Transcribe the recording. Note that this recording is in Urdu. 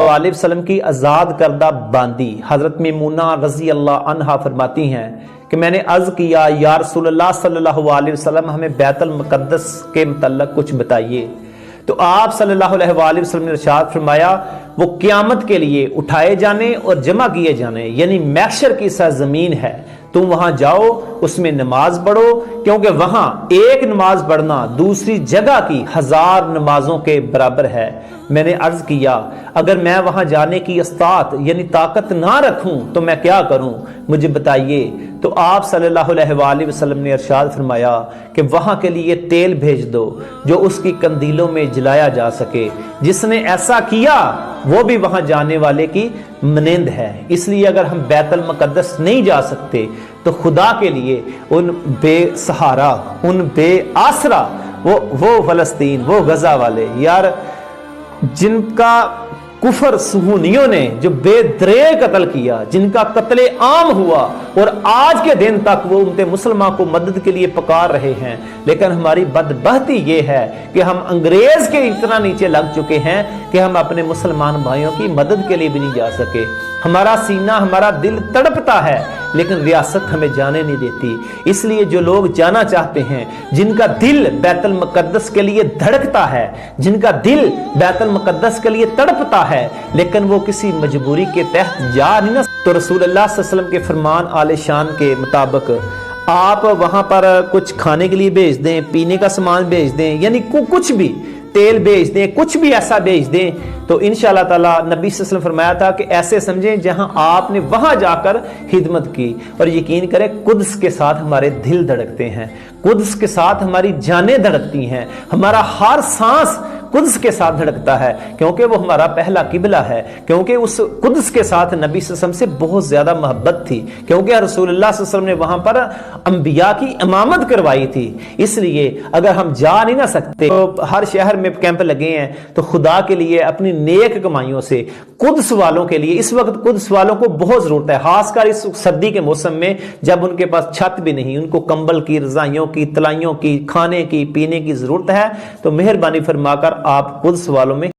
علیہ وسلم کی آزاد کردہ باندی حضرت میمونہ رضی اللہ عنہا فرماتی ہیں کہ میں نے عرض کیا یا رسول اللہ صلی اللہ علیہ وسلم ہمیں بیت المقدس کے متعلق کچھ بتائیے، تو آپ صلی اللہ علیہ وآلہ وسلم نے ارشاد فرمایا وہ قیامت کے لیے اٹھائے جانے اور جمع کیے جانے یعنی محشر کی سرزمین ہے، تم وہاں جاؤ، اس میں نماز پڑھو، کیونکہ وہاں ایک نماز پڑھنا دوسری جگہ کی 1000 نمازوں کے برابر ہے۔ میں نے عرض کیا اگر میں وہاں جانے کی استطاعت یعنی طاقت نہ رکھوں تو میں کیا کروں، مجھے بتائیے۔ تو آپ صلی اللہ علیہ وآلہ وسلم نے ارشاد فرمایا کہ وہاں کے لیے تیل بھیج دو جو اس کی قندیلوں میں جلایا جا سکے، جس نے ایسا کیا وہ بھی وہاں جانے والے کی مانند ہے۔ اس لیے اگر ہم بیت المقدس نہیں جا سکتے تو خدا کے لیے ان بے سہارا، ان بے آسرا، وہ فلسطین، وہ غزہ والے یار جن کا کفر صہیونیوں نے جو بے درے قتل کیا، جن کا قتل عام ہوا اور آج کے دن تک وہ امت مسلمہ کو مدد کے لیے پکار رہے ہیں، لیکن ہماری بدبختی یہ ہے کہ ہم انگریز کے اتنا نیچے لگ چکے ہیں کہ ہم اپنے مسلمان بھائیوں کی مدد کے لیے بھی نہیں جا سکے۔ ہمارا سینہ، ہمارا دل تڑپتا ہے لیکن ریاست ہمیں جانے نہیں دیتی۔ اس لیے جو لوگ جانا چاہتے ہیں، جن کا دل بیت المقدس کے لیے دھڑکتا ہے، جن کا دل بیت المقدس کے لیے تڑپتا ہے لیکن وہ کسی مجبوری کے تحت جا نہیں سکتے، تو رسول اللہ صلی اللہ علیہ وسلم کے فرمان عالی شان کے مطابق آپ وہاں پر کچھ کھانے کے لیے بھیج دیں، پینے کا سامان بھیج دیں، یعنی کچھ بھی تیل بھیج دیں، کچھ بھی ایسا بھیج دیں، تو انشاءاللہ تعالی نبی صلی اللہ علیہ وسلم فرمایا تھا کہ ایسے سمجھیں جہاں آپ نے وہاں جا کر خدمت کی، اور یقین کریں قدس کے ساتھ ہمارے دل دھڑکتے ہیں، قدس کے ساتھ ہماری جانیں دھڑکتی ہیں، ہمارا ہر سانس قدس کے ساتھ دھڑکتا ہے، کیونکہ وہ ہمارا پہلا قبلہ ہے، کیونکہ اس قدس کے ساتھ نبی صلی اللہ علیہ وسلم سے بہت زیادہ محبت تھی، کیونکہ رسول اللہ صلی اللہ علیہ وسلم نے وہاں پر انبیاء کی امامت کروائی تھی۔ اس لیے اگر ہم جا نہیں نہ سکتے تو ہر شہر میں کیمپ لگے ہیں، تو خدا کے لیے اپنی نیک کمائیوں سے قدس والوں کے لیے، اس وقت قدس والوں کو بہت ضرورت ہے، خاص کر اس سردی کے موسم میں جب ان کے پاس چھت بھی نہیں، ان کو کمبل کی، رضائیوں کی، تلائیوں کی، کھانے کی، پینے کی ضرورت ہے، تو مہربانی فرما کر آپ قدس والوں میں